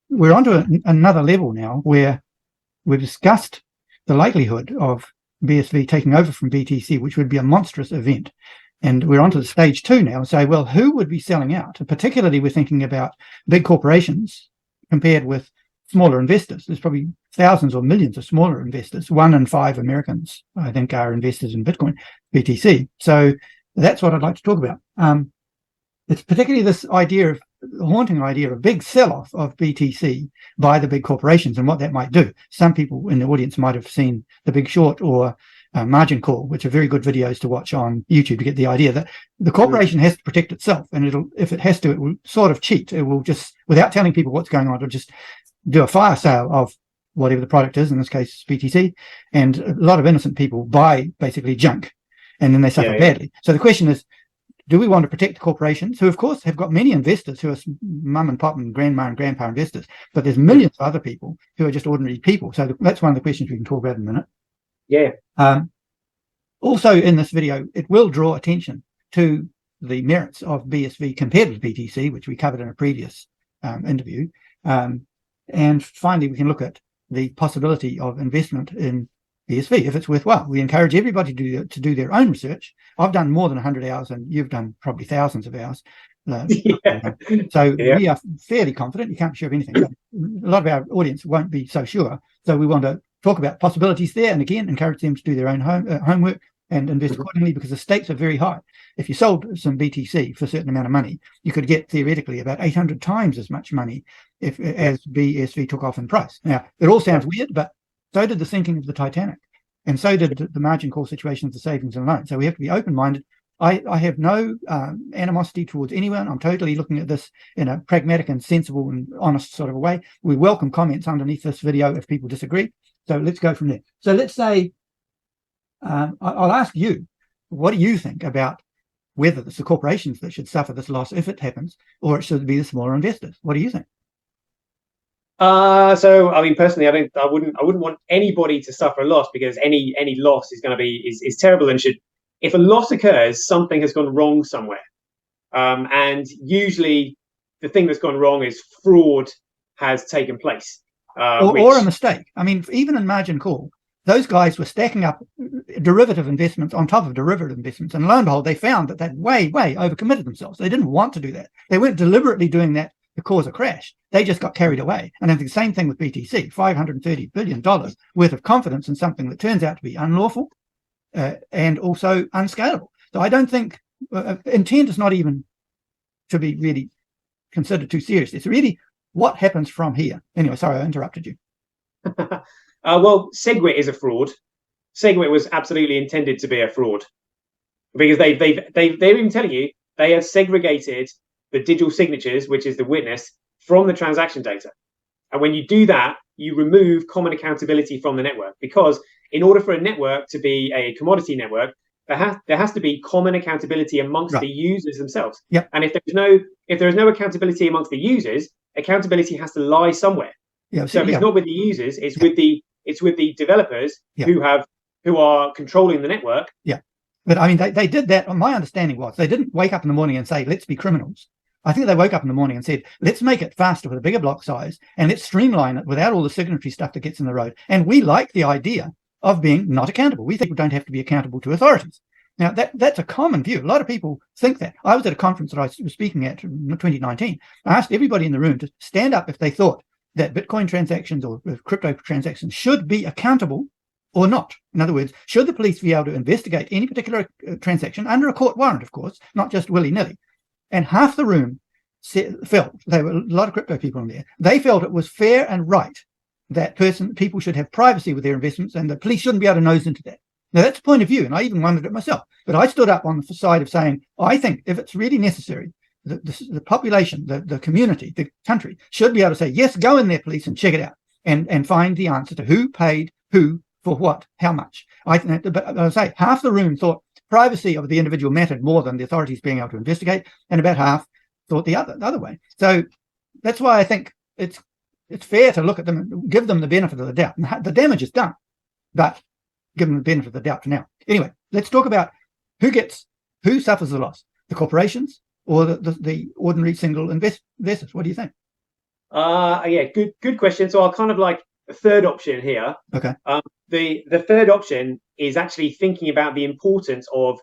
we're onto another level now where we've discussed the likelihood of BSV taking over from BTC, which would be a monstrous event. And we're onto the stage 2 now and say, well, who would be selling out? And particularly, we're thinking about big corporations compared with smaller investors. There's probably thousands or millions of smaller investors. 1 in 5 Americans, I think, are investors in Bitcoin, BTC. So that's what I'd like to talk about. It's particularly this idea of haunting idea of a big sell-off of BTC by the big corporations and what that might do. Some people in the audience might have seen The Big Short or Margin Call, which are very good videos to watch on YouTube to get the idea that the corporation has to protect itself, and if it has to, it will sort of cheat. It will just, without telling people what's going on, it'll just do a fire sale of whatever the product is, in this case BTC, and a lot of innocent people buy basically junk, and then they suffer badly. So the question is, do we want to protect the corporations, who of course have got many investors who are mum and pop and grandma and grandpa investors, but there's millions of other people who are just ordinary people. So that's one of the questions we can talk about in a minute. Also in this video, it will draw attention to the merits of BSV compared with BTC, which we covered in a previous interview. And finally, we can look at the possibility of investment in BSV if it's worthwhile. We encourage everybody to do their own research. I've done more than 100 hours, and you've done probably thousands of hours. So we are fairly confident. You can't be sure of anything. A lot of our audience won't be so sure. So we want to talk about possibilities there, and again, encourage them to do their own homework and invest accordingly, because the stakes are very high. If you sold some BTC for a certain amount of money, you could get theoretically about 800 times as much money as BSV took off in price. Now, it all sounds weird, but so did the sinking of the Titanic, and so did the margin call situation of the savings and loans. So we have to be open-minded. I have no animosity towards anyone. I'm totally looking at this in a pragmatic and sensible and honest sort of a way. We welcome comments underneath this video if people disagree. So let's go from there. So let's say, I'll ask you, what do you think about whether it's the corporations that should suffer this loss if it happens, or it should be the smaller investors? What do you think? So I mean, personally, I wouldn't want anybody to suffer a loss, because any loss is going to be is terrible, and should, if a loss occurs, something has gone wrong somewhere. And usually the thing that's gone wrong is fraud has taken place. Or a mistake. I mean, even in margin call, those guys were stacking up derivative investments on top of derivative investments. And lo and behold, they found that they'd way overcommitted themselves. They didn't want to do that. They weren't deliberately doing that to cause a crash. They just got carried away. And I think the same thing with BTC, $530 billion worth of confidence in something that turns out to be unlawful and also unscalable. So I don't think intent is not even to be really considered too seriously. It's really what happens from here. Anyway, sorry, I interrupted you. Well, SegWit is a fraud. SegWit was absolutely intended to be a fraud, because they're even telling you they have segregated the digital signatures, which is the witness, from the transaction data. And when you do that, you remove common accountability from the network, because in order for a network to be a commodity network, there has to be common accountability amongst the users themselves. Yep. And if there is no accountability amongst the users, accountability has to lie somewhere. So if it's not with the users, it's with the developers who are controlling the network. But I mean, they did that. My understanding was they didn't wake up in the morning and say, let's be criminals. I think they woke up in the morning and said, let's make it faster with a bigger block size, and let's streamline it without all the signatory stuff that gets in the road. And we like the idea of being not accountable. We think we don't have to be accountable to authorities. Now, that's a common view. A lot of people think that. I was at a conference that I was speaking at in 2019. I asked everybody in the room to stand up if they thought that Bitcoin transactions or crypto transactions should be accountable or not. In other words, should the police be able to investigate any particular transaction under a court warrant, of course, not just willy-nilly? And half the room felt, there were a lot of crypto people in there, they felt it was fair and right that people should have privacy with their investments, and the police shouldn't be able to nose into that. Now, that's a point of view, and I even wondered it myself. But I stood up on the side of saying, I think if it's really necessary, the population, the community, the country should be able to say, yes, go in there, police, and check it out, and find the answer to who paid who for what, how much. But I say half the room thought privacy of the individual mattered more than the authorities being able to investigate, and about half thought the other way. So that's why I think it's fair to look at them and give them the benefit of the doubt. And the damage is done, but give them the benefit of the doubt for now. Anyway, let's talk about who suffers the loss, the corporations or the ordinary single investors. What do you think? Yeah, good question. So I'll kind of like the third option here. Okay. The third option is actually thinking about the importance of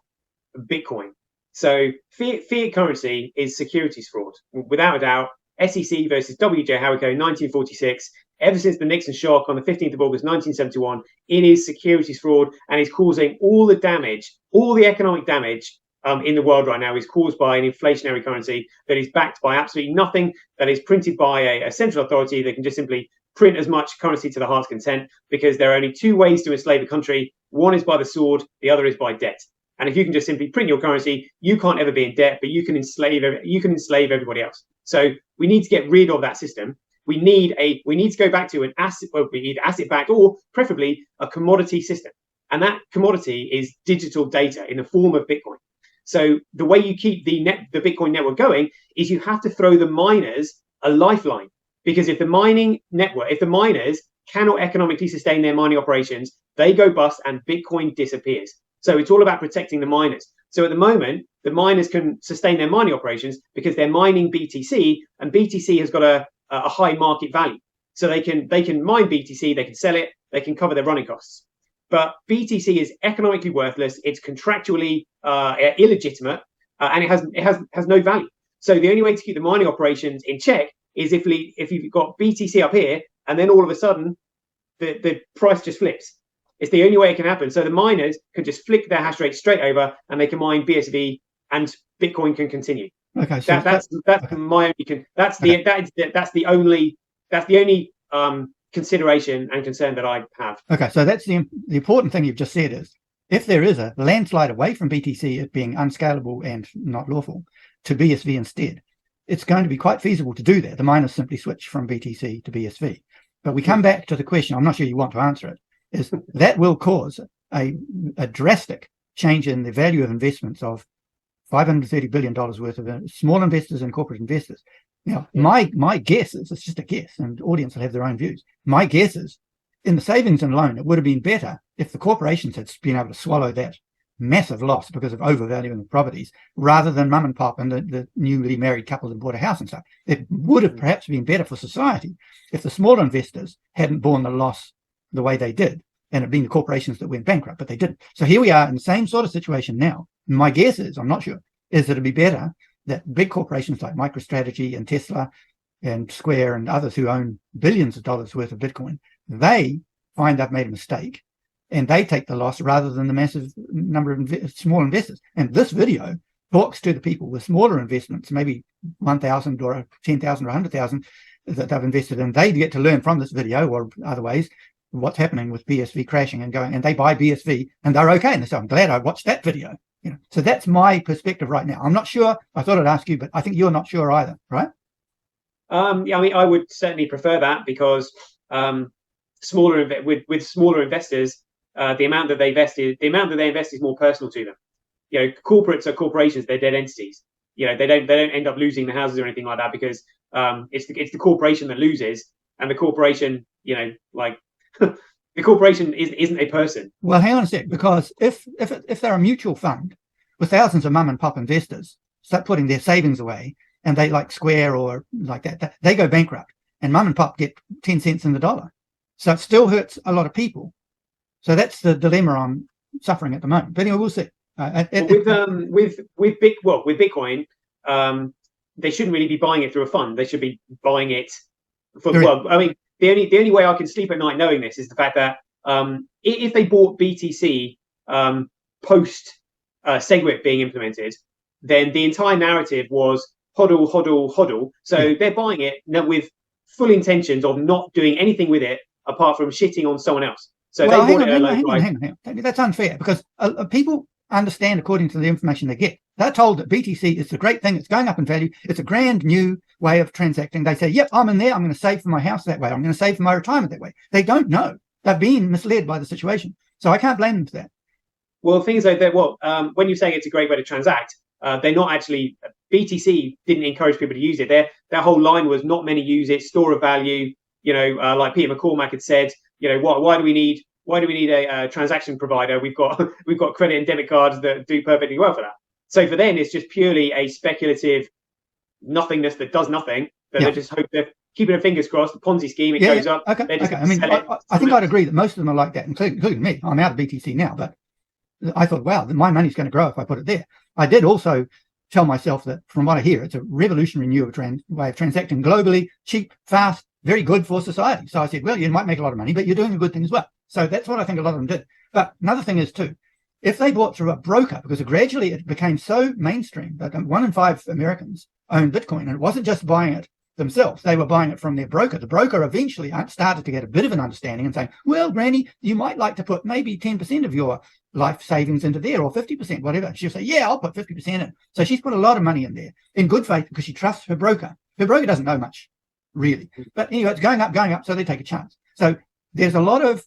Bitcoin. So fiat currency is securities fraud, without a doubt. SEC versus WJ Howico, 1946. Ever since the Nixon shock on the 15th of August 1971, it is securities fraud, and is causing all the damage, all the economic damage in the world right now is caused by an inflationary currency that is backed by absolutely nothing, that is printed by a central authority that can just simply print as much currency to the heart's content, because there are only two ways to enslave a country. One is by the sword, the other is by debt. And if you can just simply print your currency, you can't ever be in debt, but you can enslave everybody else. So we need to get rid of that system. We need to go back to an asset, well, we need asset backed, or preferably a commodity system. And that commodity is digital data in the form of Bitcoin. So the way you keep the Bitcoin network going is you have to throw the miners a lifeline, because if the miners cannot economically sustain their mining operations, they go bust and Bitcoin disappears. So it's all about protecting the miners. So at the moment, the miners can sustain their mining operations because they're mining BTC, and BTC has got a high market value. So they can mine BTC, they can sell it, they can cover their running costs. But BTC is economically worthless. It's contractually illegitimate, and it has no value. So the only way to keep the mining operations in check is if you've got BTC up here, and then all of a sudden the price just flips. It's the only way it can happen. So the miners can just flick their hash rate straight over, and they can mine BSV, and Bitcoin can continue. Okay, so that's okay. That's the only consideration and concern that I have. Okay, so that's the important thing you've just said is, if there is a landslide away from BTC, it being unscalable and not lawful, to BSV instead, it's going to be quite feasible to do that. The miners simply switch from BTC to BSV. But we come back to the question, I'm not sure you want to answer it, is that will cause a drastic change in the value of investments of $530 billion worth of small investors and corporate investors. Now, my guess is, it's just a guess, and the audience will have their own views. My guess is, in the savings and loan, it would have been better if the corporations had been able to swallow that massive loss because of overvaluing the properties, rather than mum and pop and the newly married couple that bought a house and stuff. It would have perhaps been better for society if the smaller investors hadn't borne the loss the way they did, and it being the corporations that went bankrupt, but they didn't. So here we are in the same sort of situation now. My guess is, I'm not sure, is that it'd be better that big corporations like MicroStrategy and Tesla and Square and others who own billions of dollars worth of Bitcoin, they find they've made a mistake and they take the loss rather than the massive number of small investors. And this video talks to the people with smaller investments, maybe 1,000 or 10,000 or 100,000 that they've invested in. They get to learn from this video, or other ways, what's happening with BSV crashing and going, and they buy BSV and they're okay. And they say, I'm glad I watched that video. So that's my perspective right now. I'm not sure. I thought I'd ask you, but I think you're not sure either, right? Yeah, I mean, I would certainly prefer that, because smaller investors, the amount that they invest is more personal to them. Corporates are corporations; they're dead entities. They don't end up losing the houses or anything like that, because it's the corporation that loses, and the corporation, the corporation isn't a person. Well, hang on a sec, because if they're a mutual fund with thousands of mum and pop investors start putting their savings away, and they, like Square or like that, they go bankrupt, and mum and pop get 10 cents in the dollar. So it still hurts a lot of people. So that's the dilemma I'm suffering at the moment. But anyway, we'll see. With Bitcoin, they shouldn't really be buying it through a fund. They should be buying it for I mean, the only way I can sleep at night knowing this is the fact that if they bought BTC post SegWit being implemented, then the entire narrative was hodl, hodl, hodl. So they're buying it with full intentions of not doing anything with it apart from shitting on someone else. So they bought it at a low price. Hang on. That's unfair, because people understand according to the information they get. They're told that BTC is a great thing. It's going up in value. It's a grand new way of transacting. They say, yep, I'm in there. I'm going to save for my house that way. I'm going to save for my retirement that way. They don't know. They're being misled by the situation. So I can't blame them for that. Well, things like that. Well, when you say it's a great way to transact, they're not actually. BTC didn't encourage people to use it. Their whole line was not many use it, store of value. Like Peter McCormack had said, why do we need a transaction provider? We've got credit and debit cards that do perfectly well for that. So for them, it's just purely a speculative nothingness that does nothing. That they just hope that keeping their fingers crossed. The Ponzi scheme, it goes up. Okay. I mean, I think I'd agree that most of them are like that, including me. I'm out of BTC now, but I thought, wow, my money's going to grow if I put it there. I did also tell myself that, from what I hear, it's a revolutionary new way of transacting globally, cheap, fast, very good for society. So I said, well, you might make a lot of money, but you're doing a good thing as well. So that's what I think a lot of them did. But another thing is, too, if they bought through a broker, because gradually it became so mainstream that 1 in 5 Americans own Bitcoin, and it wasn't just buying it themselves, they were buying it from their broker. The broker eventually started to get a bit of an understanding and saying, well, Granny, you might like to put maybe 10% of your life savings into there, or 50%, whatever. She'll say, yeah, I'll put 50% in. So she's put a lot of money in there in good faith because she trusts her broker. Her broker doesn't know much, really. But anyway, it's going up, so they take a chance. So there's a lot of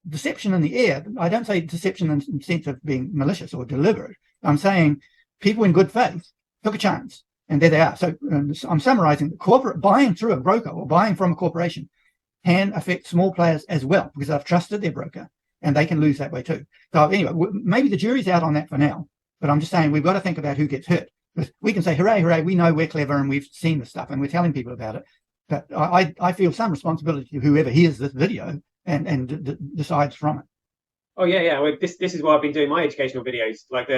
deception in the air. I don't say deception in the sense of being malicious or deliberate. I'm saying people in good faith took a chance, and there they are. So I'm summarizing that corporate buying through a broker or buying from a corporation can affect small players as well, because they've trusted their broker, and they can lose that way too. So anyway, maybe the jury's out on that for now, but I'm just saying we've got to think about who gets hurt. Because we can say, hooray, hooray, we know we're clever and we've seen the stuff and we're telling people about it. But I feel some responsibility to whoever hears this video and decides from it. Oh yeah. Well, this is why I've been doing my educational videos. Like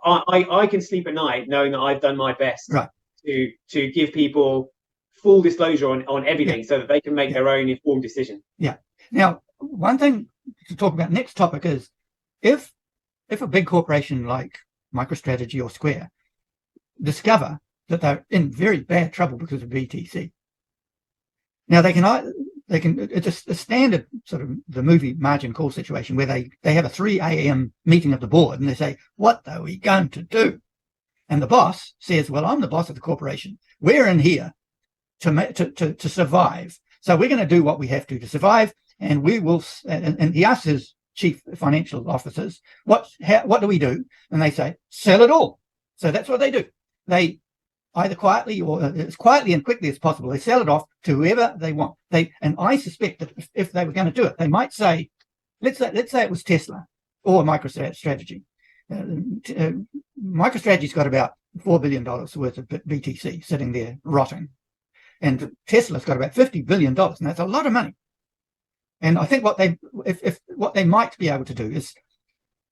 I can sleep at night knowing that I've done my best, right, to give people full disclosure on everything, so that they can make their own informed decision. Yeah. Now, one thing to talk about next topic is if a big corporation like MicroStrategy or Square discover that they're in very bad trouble because of BTC. Now they can it's a standard sort of the movie margin call situation where they have a 3 a.m. meeting of the board and they say, what are we going to do? And the boss says, well, I'm the boss of the corporation. We're in here to survive. So we're going to do what we have to survive. And we will, and he asks his chief financial officers, what do we do? And they say, sell it all. So that's what they do. They either quietly or as quietly and quickly as possible, they sell it off to whoever they want. And I suspect that if they were going to do it, they might say, let's say it was Tesla or MicroStrategy. MicroStrategy's got about $4 billion worth of BTC sitting there rotting, and Tesla's got about $50 billion, and that's a lot of money. And I think what they might be able to do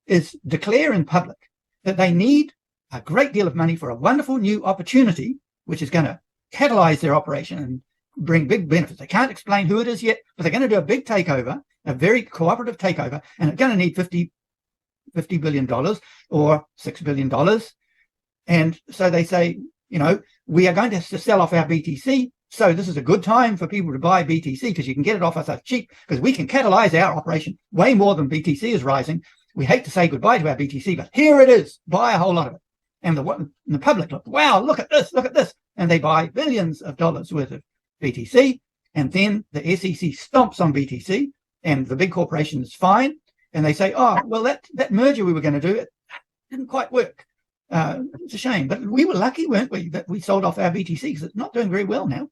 is declare in public that they need a great deal of money for a wonderful new opportunity, which is going to catalyze their operation and bring big benefits. They can't explain who it is yet, but they're going to do a big takeover, a very cooperative takeover, and it's going to need $50 billion or $6 billion. And so they say, we are going to have to sell off our BTC. So this is a good time for people to buy BTC because you can get it off us so cheap, because we can catalyze our operation way more than BTC is rising. We hate to say goodbye to our BTC, but here it is. Buy a whole lot of it. And the public look, wow, look at this. And they buy billions of dollars worth of BTC. And then the SEC stomps on BTC and the big corporation is fine. And they say, oh, well, that merger we were going to do, it didn't quite work. It's a shame. But we were lucky, weren't we, that we sold off our BTC because it's not doing very well now.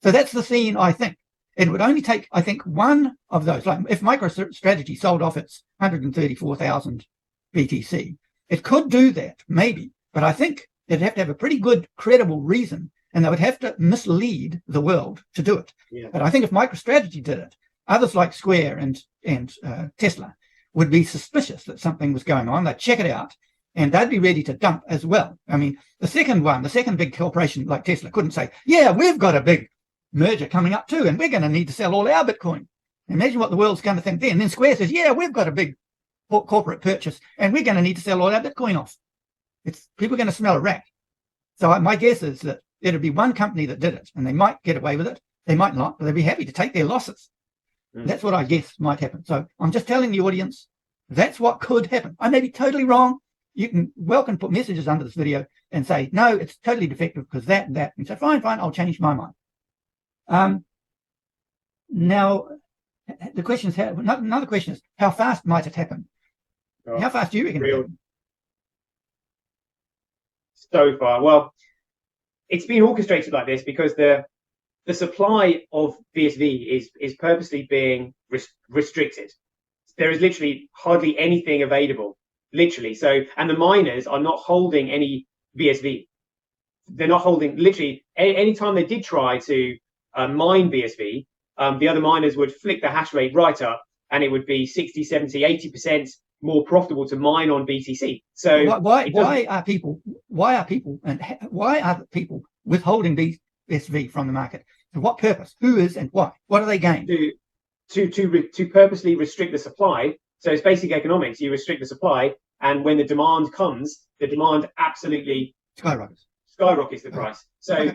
So that's the scene, I think. It would only take, I think, one of those. Like if MicroStrategy sold off its 134,000 BTC, it could do that, maybe. But I think it'd have to have a pretty good, credible reason, and they would have to mislead the world to do it. Yeah. But I think if MicroStrategy did it, others like Square and Tesla would be suspicious that something was going on. They'd check it out, and they'd be ready to dump as well. I mean, the second big corporation like Tesla couldn't say, yeah, we've got a big merger coming up too, and we're going to need to sell all our Bitcoin. Imagine what the world's going to think then. And then Square says, yeah, we've got a big corporate purchase, and we're going to need to sell all our Bitcoin off. People are going to smell a rat. So my guess is that it'd be one company that did it, and they might get away with it. They might not, but they'd be happy to take their losses. That's what I guess might happen. So I'm just telling the audience, that's what could happen. I may be totally wrong. You can put messages under this video and say, no, it's totally defective because that and that. And so fine, I'll change my mind. Now, the question is, another question is, how fast might it happen? Oh, how fast do you reckon it happen? So far, well, it's been orchestrated like this because the supply of BSV is purposely being restricted. There is literally hardly anything available, literally. So, and the miners are not holding any BSV. they're not holding. Literally, any time they did try to mine BSV, the other miners would flick the hash rate right up, and it would be 60, 70, 80% more profitable to mine on BTC. So why are people withholding BSV from the market? For what purpose? Who is and why? What do they gain? To purposely restrict the supply. So it's basic economics. You restrict the supply, and when the demand comes, the demand absolutely skyrockets the price. So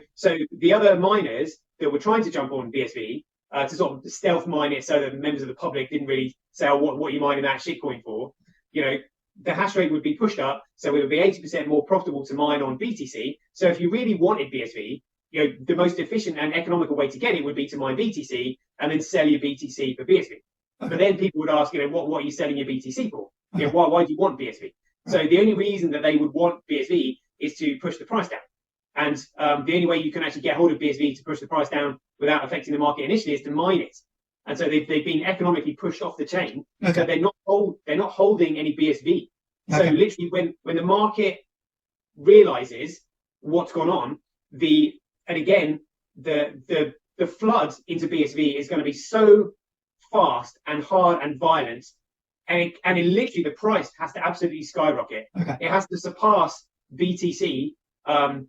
the other miners that were trying to jump on BSV to sort of stealth mine it, so that members of the public didn't really say, "Oh, what are you mining that shitcoin for?" You know, the hash rate would be pushed up, so it would be 80% more profitable to mine on BTC. So if you really wanted BSV, you know, the most efficient and economical way to get it would be to mine BTC and then sell your BTC for BSV. Okay. But then people would ask, you know, what are you selling your BTC for? Okay. You know, why do you want BSV? So the only reason that they would want BSV is to push the price down. And the only way you can actually get hold of BSV to push the price down without affecting the market initially is to mine it. And so they've been economically pushed off the chain. Okay. So they're not holding any BSV. Okay. So literally when the market realizes what's gone on, the flood into BSV is going to be so fast and hard and violent, and it literally, the price has to absolutely skyrocket. Okay. It has to surpass BTC, and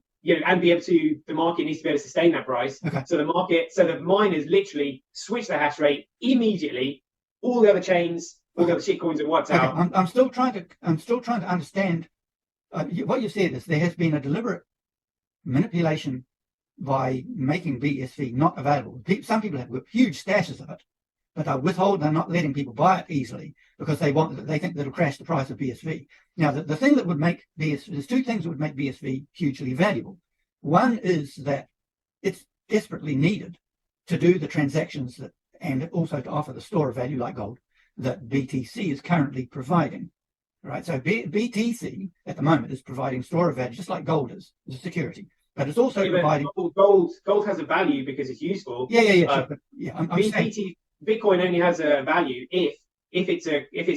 be able to. The market needs to be able to sustain that price. Okay. So the miners literally switch the hash rate immediately. All the other chains, all the other shitcoins are wiped out. I'm still trying to understand. What you said is there has been a deliberate manipulation by making BSV not available. Some people have huge stashes of it, but they're not letting people buy it easily because they think that it'll crash the price of BSV. Now, the thing that would make there's two things that would make BSV hugely valuable. One is that it's desperately needed to do the transactions and also to offer the store of value like gold that BTC is currently providing. Right, so BTC at the moment is providing store of value just like gold is a security. But it's also providing gold has a value because it's useful. Bitcoin only has a value if it's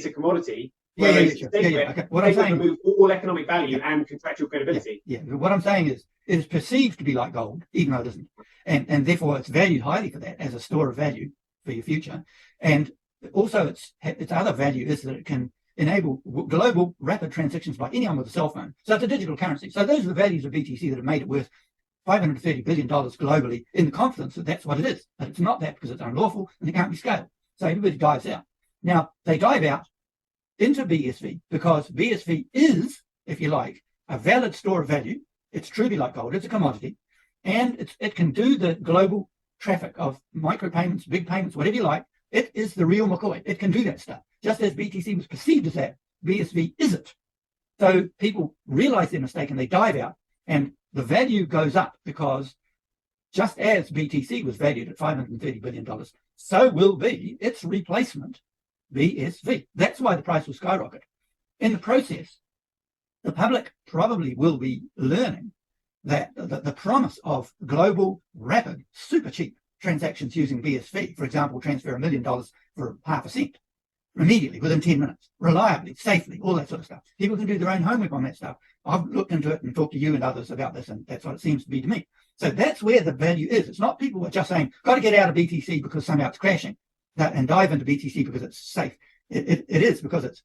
a commodity. Okay. What I'm saying, remove all economic value and contractual credibility. What I'm saying is it is perceived to be like gold, even though it isn't, and therefore it's valued highly for that as a store of value for your future. And also its other value is that it can enable global rapid transactions by anyone with a cell phone. So it's a digital currency. So those are the values of BTC that have made it worth $530 billion globally in the confidence that that's what it is. But it's not that because it's unlawful and it can't be scaled. So everybody dives out. Now, they dive out into BSV because BSV is, if you like, a valid store of value. It's truly like gold. It's a commodity. And it can do the global traffic of micropayments, big payments, whatever you like. It is the real McCoy. It can do that stuff. Just as BTC was perceived as that, BSV isn't. So people realize their mistake and they dive out, and the value goes up because just as BTC was valued at $530 billion, so will be its replacement, BSV. That's why the price will skyrocket. In the process, the public probably will be learning that the promise of global, rapid, super cheap transactions using BSV, for example, transfer $1 million for half a cent, immediately, within 10 minutes, reliably, safely, all that sort of stuff. People can do their own homework on that stuff. I've looked into it and talked to you and others about this, and that's what it seems to be to me. So that's where the value is. It's not people who are just saying, got to get out of BTC because somehow it's crashing, and dive into BTC because it's safe. It is because it's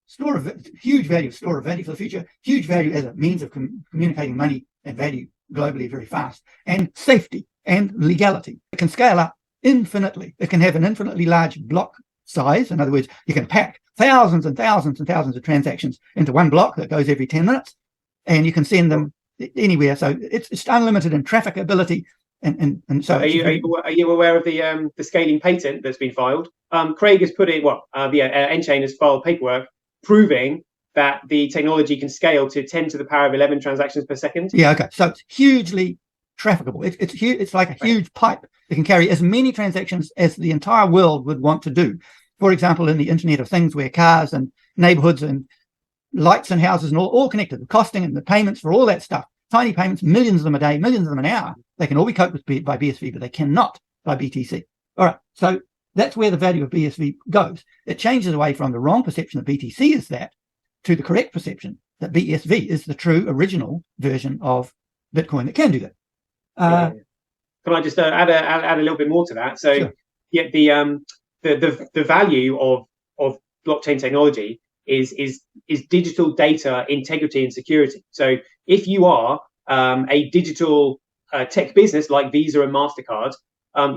huge value, store of value for the future, huge value as a means of communicating money and value globally very fast, and safety and legality. It can scale up infinitely. It can have an infinitely large block size. In other words, you can pack thousands and thousands and thousands of transactions into one block that goes every 10 minutes, and you can send them anywhere. So it's unlimited in trafficability. And so, are you aware of the scaling patent that's been filed? Craig has put it. Enchain has filed paperwork proving that the technology can scale to 10 to the power of 11 transactions per second. Yeah. Okay. So it's hugely trafficable. It's huge. It's like a huge pipe that can carry as many transactions as the entire world would want to do. For example, in the Internet of Things, where cars and neighborhoods and lights and houses and all connected, the costing and the payments for all that stuff, tiny payments, millions of them a day, millions of them an hour, they can all be coped with by BSV, but they cannot by BTC. All right. So that's where the value of BSV goes. It changes away from the wrong perception that BTC is that to the correct perception that BSV is the true original version of Bitcoin that can do that. Can I just add a little bit more to that? So, sure. yeah, the value of blockchain technology is digital data integrity and security. So, if you are a digital tech business like Visa and MasterCard,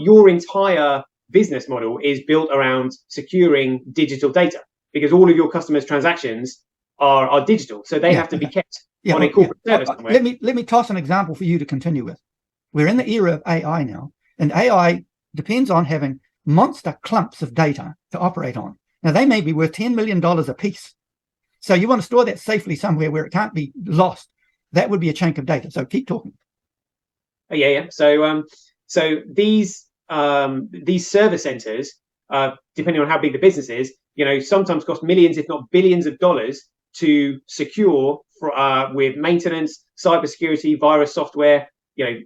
your entire business model is built around securing digital data, because all of your customers' transactions are digital, so they have to be kept on a corporate service somewhere. Let me toss an example for you to continue with. We're in the era of AI now, and AI depends on having monster clumps of data to operate on. Now, they may be worth $10 million a piece. So you want to store that safely somewhere where it can't be lost. That would be a chunk of data. So keep talking. Yeah. So these server centers, depending on how big the business is, sometimes cost millions, if not billions of dollars to secure with maintenance, cybersecurity, virus software,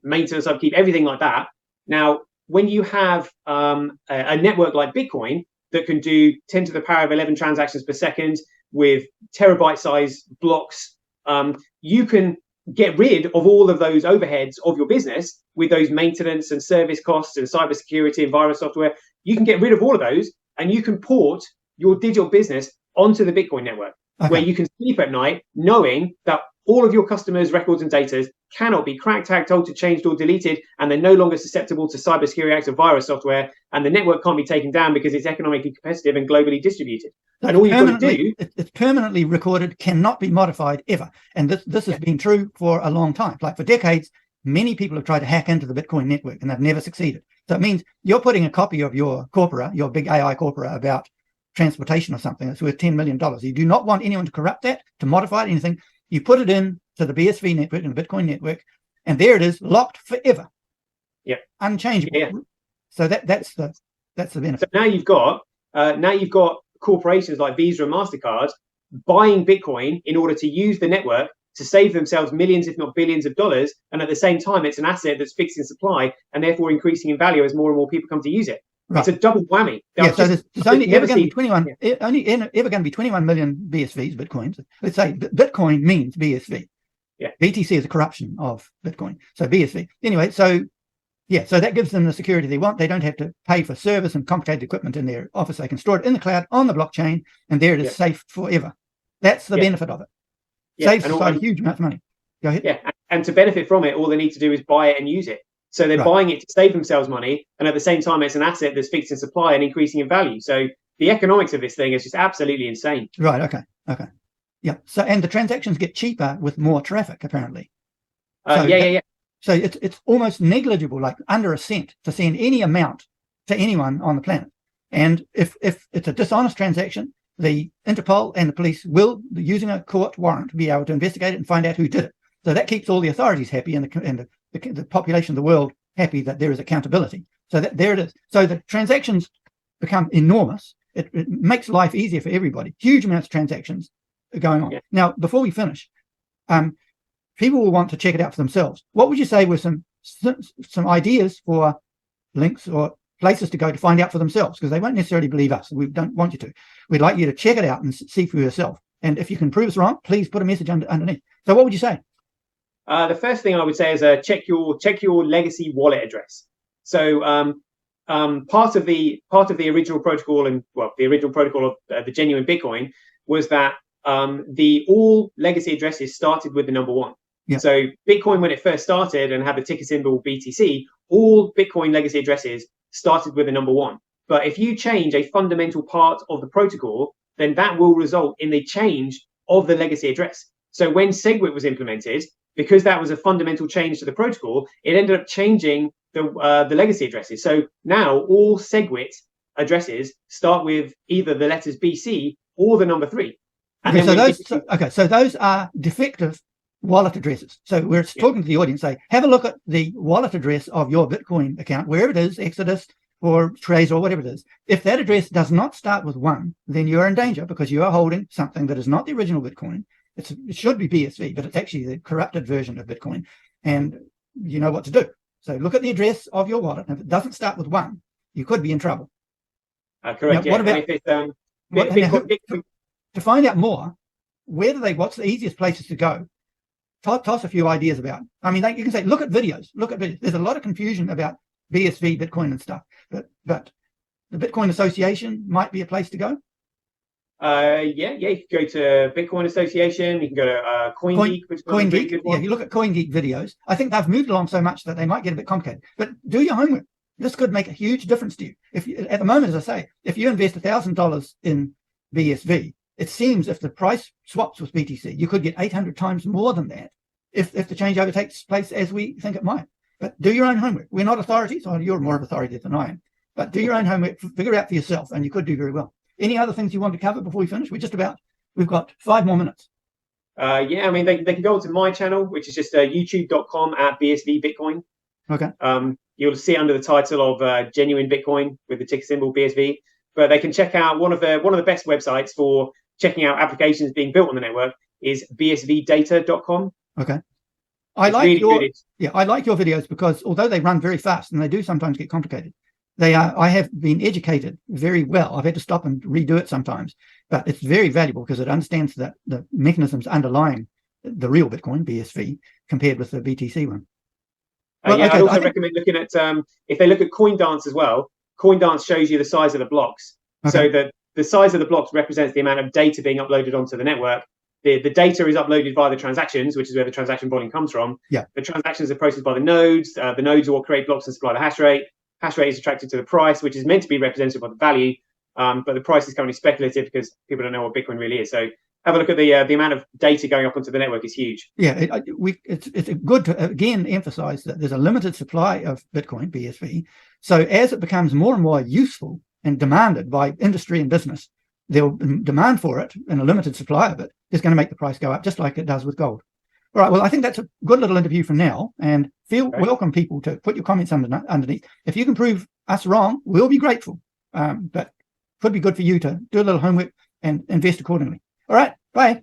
maintenance, upkeep, everything like that. Now, when you have a network like Bitcoin that can do 10 to the power of 11 transactions per second with terabyte size blocks, you can get rid of all of those overheads of your business with those maintenance and service costs and cybersecurity and virus software. You can get rid of all of those, and you can port your digital business onto the Bitcoin network, where you can sleep at night knowing that all of your customers' records and data cannot be cracked, hacked, altered, changed, or deleted, and they're no longer susceptible to cybersecurity acts of virus software, and the network can't be taken down because it's economically competitive and globally distributed. And all you've got to do... It's permanently recorded, cannot be modified ever. And this has been true for a long time. Like for decades, many people have tried to hack into the Bitcoin network, and they've never succeeded. So it means you're putting a copy of your corpora, your big AI corpora about transportation or something that's worth $10 million. You do not want anyone to corrupt that, to modify it, anything. You put it in to the BSV network and the Bitcoin network, and there it is, locked forever. Yeah, unchangeable. Yeah. So that's the benefit. So now you've got corporations like Visa and MasterCard buying Bitcoin in order to use the network to save themselves millions, if not billions of dollars, and at the same time, it's an asset that's fixed in supply and therefore increasing in value as more and more people come to use it. Right. It's a double whammy. So there's only ever going to be 21. Yeah. Only ever going to be 21 million BSVs, Bitcoins. Let's say Bitcoin means BSV. Yeah. BTC is a corruption of Bitcoin. So BSV. Anyway, so that gives them the security they want. They don't have to pay for service and complicated equipment in their office. They can store it in the cloud on the blockchain, and there it is, safe forever. That's the benefit of it. Saves society huge amounts of money. Go ahead. Yeah, and to benefit from it, all they need to do is buy it and use it. So they're buying it to save themselves money, and at the same time, it's an asset that's fixed in supply and increasing in value. So the economics of this thing is just absolutely insane. Right. Okay. Yeah. So, and the transactions get cheaper with more traffic, apparently. So it's almost negligible, like under a cent, to send any amount to anyone on the planet. And if it's a dishonest transaction, the Interpol and the police will, using a court warrant, be able to investigate it and find out who did it. So that keeps all the authorities happy and the population of the world happy that there is accountability. So there it is. So the transactions become enormous. It makes life easier for everybody. Huge amounts of transactions are going on. Yeah. Now, before we finish, people will want to check it out for themselves. What would you say were some ideas for links or places to go to find out for themselves? Because they won't necessarily believe us. We don't want you to. We'd like you to check it out and see for yourself. And if you can prove us wrong, please put a message underneath. So what would you say? The first thing I would say is check your legacy wallet address. So part of the original protocol the original protocol of the genuine Bitcoin was that all legacy addresses started with the number 1. Yeah. So Bitcoin, when it first started and had the ticker symbol BTC, all Bitcoin legacy addresses started with the number 1. But if you change a fundamental part of the protocol, then that will result in the change of the legacy address. So when SegWit was implemented, because that was a fundamental change to the protocol, it ended up changing the legacy addresses. So now all SegWit addresses start with either the letters BC or the number 3. So those are defective wallet addresses. So we're talking to the audience, say, have a look at the wallet address of your Bitcoin account, wherever it is, Exodus or Trace or whatever it is. If that address does not start with 1, then you are in danger because you are holding something that is not the original Bitcoin. It should be BSV, but it's actually the corrupted version of Bitcoin, and you know what to do. So look at the address of your wallet. If it doesn't start with 1, you could be in trouble. Correct. Now, what about to find out more? What's the easiest places to go toss a few ideas about. I mean, you can say, look at videos. There's a lot of confusion about BSV, Bitcoin and stuff, but the Bitcoin Association might be a place to go. Yeah. You can go to Bitcoin Association. You can go to CoinGeek, which is a really good one. Yeah, you look at CoinGeek videos. I think they've moved along so much that they might get a bit complicated. But do your homework. This could make a huge difference to you. If you, at the moment, as I say, if you invest $1,000 in BSV, it seems if the price swaps with BTC, you could get 800 times more than that if the changeover takes place as we think it might. But do your own homework. We're not authorities. Oh, you're more of authority than I am. But do your own homework, figure out for yourself, and you could do very well. Any other things you want to cover before we finish? We've got 5 more minutes. Yeah, I mean, they can go onto my channel, which is just youtube.com/BSV Bitcoin. Okay. You'll see under the title of Genuine Bitcoin with the ticker symbol BSV. But they can check out one of the best websites for checking out applications being built on the network is bsvdata.com. Okay. I like your videos because although they run very fast and they do sometimes get complicated, I have been educated very well. I've had to stop and redo it sometimes, but it's very valuable because it understands that the mechanisms underlying the real Bitcoin, BSV, compared with the BTC one. Well, yeah, okay, I'd also recommend looking at, if they look at CoinDance as well, CoinDance shows you the size of the blocks. Okay. So the size of the blocks represents the amount of data being uploaded onto the network. The data is uploaded via the transactions, which is where the transaction volume comes from. Yeah. The transactions are processed by the nodes. The nodes are what create blocks and supply the hash rate. Hash rate is attracted to the price, which is meant to be representative of the value, but the price is currently speculative because people don't know what Bitcoin really is. So have a look at the amount of data going up onto the network is huge. Yeah, it's good to again emphasize that there's a limited supply of Bitcoin, BSV. So as it becomes more and more useful and demanded by industry and business, there will be demand for it and a limited supply of it is going to make the price go up, just like it does with gold. All right, well, I think that's a good little interview for now, and feel welcome, people, to put your comments underneath. If you can prove us wrong, we'll be grateful, but could be good for you to do a little homework and invest accordingly. All right, bye.